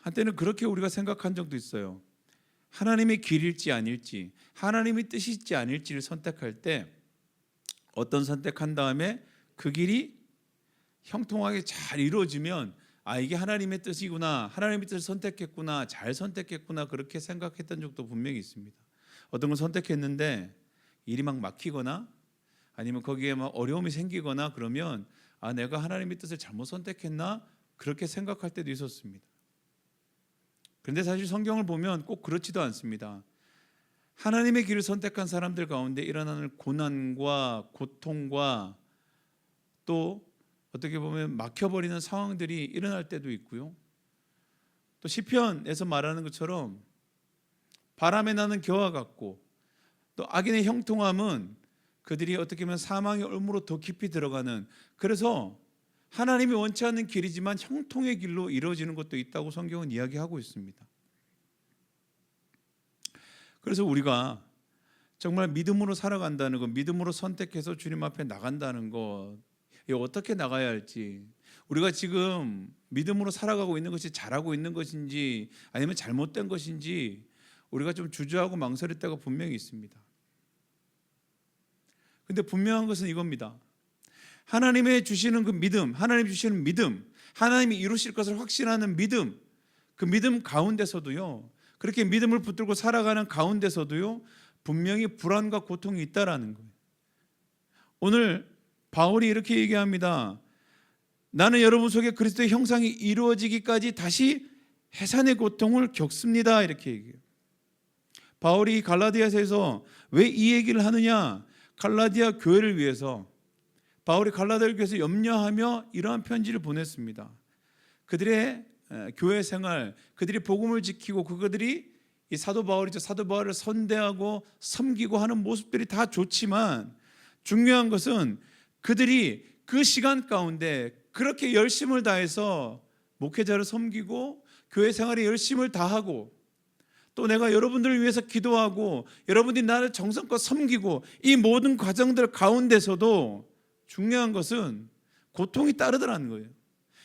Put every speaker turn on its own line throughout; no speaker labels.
한때는 그렇게 우리가 생각한 적도 있어요. 하나님의 길일지 아닐지, 하나님의 뜻일지 아닐지를 선택할 때 어떤 선택한 다음에 그 길이 형통하게 잘 이루어지면 이게 하나님의 뜻이구나, 하나님의 뜻을 선택했구나, 잘 선택했구나, 그렇게 생각했던 적도 분명히 있습니다. 어떤 걸 선택했는데 일이 막 막히거나 아니면 거기에 막 어려움이 생기거나 그러면 내가 하나님의 뜻을 잘못 선택했나, 그렇게 생각할 때도 있었습니다. 그런데 사실 성경을 보면 꼭 그렇지도 않습니다. 하나님의 길을 선택한 사람들 가운데 일어나는 고난과 고통과 또 어떻게 보면 막혀버리는 상황들이 일어날 때도 있고요. 또 시편에서 말하는 것처럼 바람에 나는 겨와 같고, 또 악인의 형통함은 그들이 어떻게 보면 사망의 올무로 더 깊이 들어가는, 그래서 하나님이 원치 않는 길이지만 형통의 길로 이루어지는 것도 있다고 성경은 이야기하고 있습니다. 그래서 우리가 정말 믿음으로 살아간다는 것, 믿음으로 선택해서 주님 앞에 나간다는 것, 어떻게 나가야 할지, 우리가 지금 믿음으로 살아가고 있는 것이 잘하고 있는 것인지 아니면 잘못된 것인지 우리가 좀 주저하고 망설일 때가 분명히 있습니다. 근데 분명한 것은 이겁니다. 하나님의 주시는 그 믿음, 하나님 주시는 믿음, 하나님이 이루실 것을 확신하는 믿음, 그 믿음 가운데서도요, 그렇게 믿음을 붙들고 살아가는 가운데서도요, 분명히 불안과 고통이 있다라는 거예요. 오늘 바울이 이렇게 얘기합니다. 나는 여러분 속에 그리스도의 형상이 이루어지기까지 다시 해산의 고통을 겪습니다, 이렇게 얘기해요. 바울이 갈라디아서에서 왜 이 얘기를 하느냐, 갈라디아 교회를 위해서, 바울이 갈라디아 교회에서 염려하며 이러한 편지를 보냈습니다. 그들의 교회 생활, 그들이 복음을 지키고 그들이 이 사도 바울을 선대하고 섬기고 하는 모습들이 다 좋지만, 중요한 것은 그들이 그 시간 가운데 그렇게 열심을 다해서 목회자를 섬기고 교회 생활에 열심을 다하고, 또 내가 여러분들을 위해서 기도하고 여러분들이 나를 정성껏 섬기고, 이 모든 과정들 가운데서도 중요한 것은 고통이 따르더라는 거예요.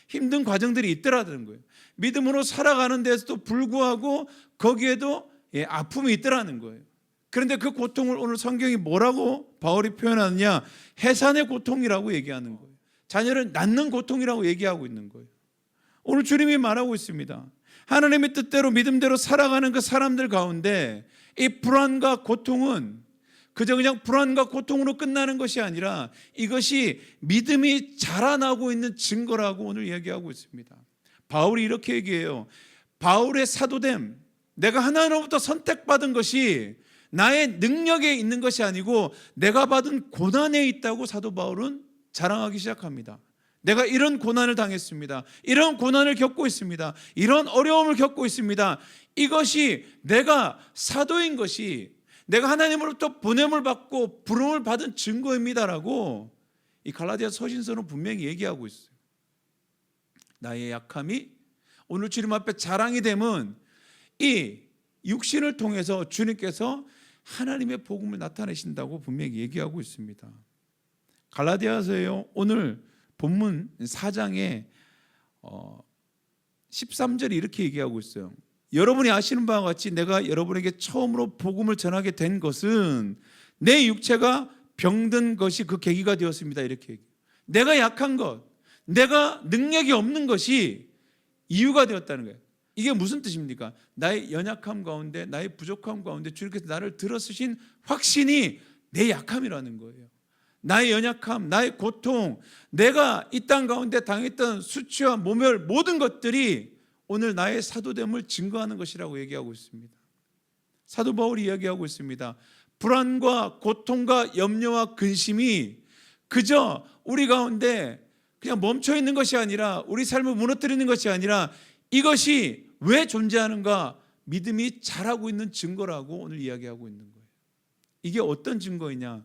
힘든 과정들이 있더라는 거예요. 믿음으로 살아가는 데서도 불구하고 거기에도 아픔이 있더라는 거예요. 그런데 그 고통을 오늘 성경이 뭐라고 바울이 표현하느냐, 해산의 고통이라고 얘기하는 거예요. 자녀를 낳는 고통이라고 얘기하고 있는 거예요. 오늘 주님이 말하고 있습니다. 하나님의 뜻대로 믿음대로 살아가는 그 사람들 가운데 이 불안과 고통은 그저 그냥 불안과 고통으로 끝나는 것이 아니라 이것이 믿음이 자라나고 있는 증거라고 오늘 이야기하고 있습니다. 바울이 이렇게 얘기해요. 바울의 사도됨, 내가 하나님으로부터 선택받은 것이 나의 능력에 있는 것이 아니고 내가 받은 고난에 있다고 사도 바울은 자랑하기 시작합니다. 내가 이런 고난을 당했습니다. 이런 고난을 겪고 있습니다. 이런 어려움을 겪고 있습니다. 이것이 내가 사도인 것이, 내가 하나님으로부터 보냄을 받고 부름을 받은 증거입니다라고 이 갈라디아 서신서는 분명히 얘기하고 있어요. 나의 약함이 오늘 주님 앞에 자랑이 되면 이 육신을 통해서 주님께서 하나님의 복음을 나타내신다고 분명히 얘기하고 있습니다. 갈라디아서에요, 오늘 본문 4장에 13절에 이렇게 얘기하고 있어요. 여러분이 아시는 바와 같이 내가 여러분에게 처음으로 복음을 전하게 된 것은 내 육체가 병든 것이 그 계기가 되었습니다, 이렇게 얘기해요. 내가 약한 것, 내가 능력이 없는 것이 이유가 되었다는 거예요. 이게 무슨 뜻입니까? 나의 연약함 가운데, 나의 부족함 가운데 주님께서 나를 들어쓰신 확신이 내 약함이라는 거예요. 나의 연약함, 나의 고통, 내가 이 땅 가운데 당했던 수치와 모멸, 모든 것들이 오늘 나의 사도됨을 증거하는 것이라고 얘기하고 있습니다. 사도 바울이 이야기하고 있습니다. 불안과 고통과 염려와 근심이 그저 우리 가운데 그냥 멈춰 있는 것이 아니라, 우리 삶을 무너뜨리는 것이 아니라, 이것이 왜 존재하는가, 믿음이 자라고 있는 증거라고 오늘 이야기하고 있는 거예요. 이게 어떤 증거이냐?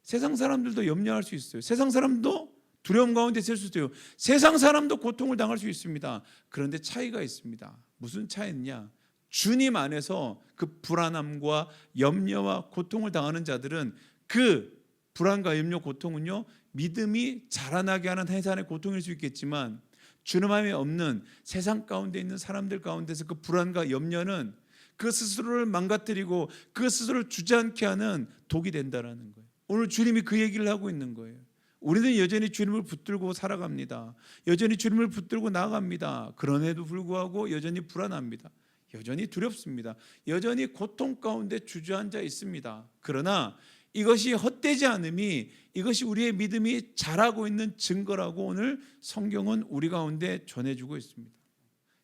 세상 사람들도 염려할 수 있어요. 세상 사람도 두려움 가운데 있을 수도 있어요. 세상 사람도 고통을 당할 수 있습니다. 그런데 차이가 있습니다. 무슨 차이냐? 주님 안에서 그 불안함과 염려와 고통을 당하는 자들은 그 불안과 염려, 고통은요, 믿음이 자라나게 하는 해산의 고통일 수 있겠지만, 주님함이 없는 세상 가운데 있는 사람들 가운데서 그 불안과 염려는 그 스스로를 망가뜨리고 그 스스로를 주저앉게 하는 독이 된다라는 거예요. 오늘 주님이 그 얘기를 하고 있는 거예요. 우리는 여전히 주님을 붙들고 살아갑니다. 여전히 주님을 붙들고 나아갑니다. 그럼에도 불구하고 여전히 불안합니다. 여전히 두렵습니다. 여전히 고통 가운데 주저앉아 있습니다. 그러나 이것이 헛되지 않음이, 이것이 우리의 믿음이 자라고 있는 증거라고 오늘 성경은 우리 가운데 전해주고 있습니다.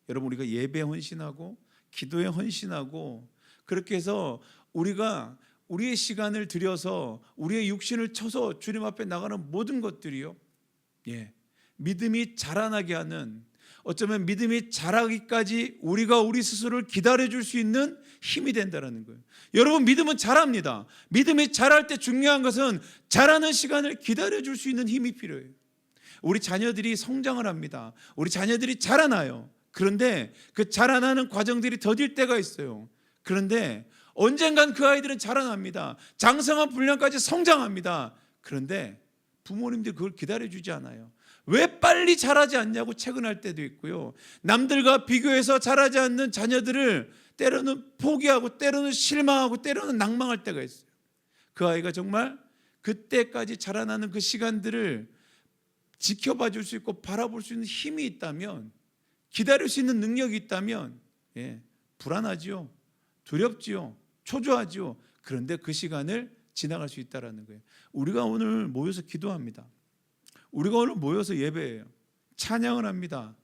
여러분, 우리가 예배에 헌신하고 기도에 헌신하고 그렇게 해서 우리가 우리의 시간을 들여서 우리의 육신을 쳐서 주님 앞에 나가는 모든 것들이요, 믿음이 자라나게 하는, 어쩌면 믿음이 자라기까지 우리가 우리 스스로를 기다려줄 수 있는 힘이 된다는 거예요. 여러분, 믿음은 자랍니다. 믿음이 자랄 때 중요한 것은 자라는 시간을 기다려줄 수 있는 힘이 필요해요. 우리 자녀들이 성장을 합니다. 우리 자녀들이 자라나요. 그런데 그 자라나는 과정들이 더딜 때가 있어요. 그런데 언젠간 그 아이들은 자라납니다. 장성한 분량까지 성장합니다. 그런데 부모님들이 그걸 기다려주지 않아요. 왜 빨리 자라지 않냐고 채근할 때도 있고요. 남들과 비교해서 자라지 않는 자녀들을 때로는 포기하고 때로는 실망하고 때로는 낭망할 때가 있어요. 그 아이가 정말 그때까지 자라나는 그 시간들을 지켜봐 줄 수 있고 바라볼 수 있는 힘이 있다면, 기다릴 수 있는 능력이 있다면 불안하지요, 두렵지요, 초조하지요. 그런데 그 시간을 지나갈 수 있다는 거예요. 우리가 오늘 모여서 기도합니다. 우리가 오늘 모여서 예배해요. 찬양을 합니다.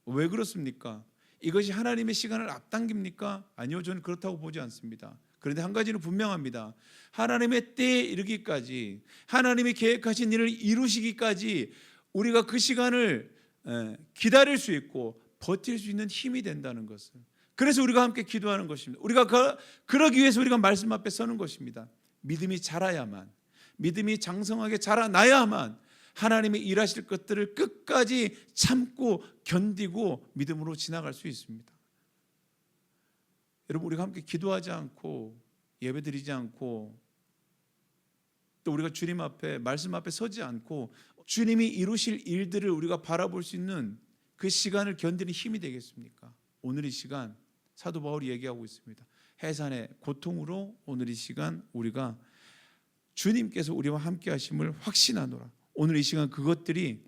왜 그렇습니까? 이것이 하나님의 시간을 앞당깁니까? 아니요, 저는 그렇다고 보지 않습니다. 그런데 한 가지는 분명합니다. 하나님의 때에 이르기까지, 하나님이 계획하신 일을 이루시기까지 우리가 그 시간을 기다릴 수 있고 버틸 수 있는 힘이 된다는 것을, 그래서 우리가 함께 기도하는 것입니다. 우리가 그러기 위해서 우리가 말씀 앞에 서는 것입니다. 믿음이 자라야만, 믿음이 장성하게 자라나야만 하나님이 일하실 것들을 끝까지 참고 견디고 믿음으로 지나갈 수 있습니다. 여러분, 우리가 함께 기도하지 않고 예배드리지 않고 또 우리가 주님 앞에 말씀 앞에 서지 않고 주님이 이루실 일들을 우리가 바라볼 수 있는 그 시간을 견디는 힘이 되겠습니까? 오늘 이 시간 사도 바울이 얘기하고 있습니다. 해산의 고통으로 오늘 이 시간 우리가 주님께서 우리와 함께 하심을 확신하노라. 오늘 이 시간 그것들이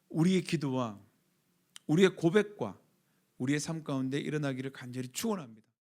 우리의 기도와 우리의 고백과 우리의 삶 가운데 일어나기를 간절히 축원합니다.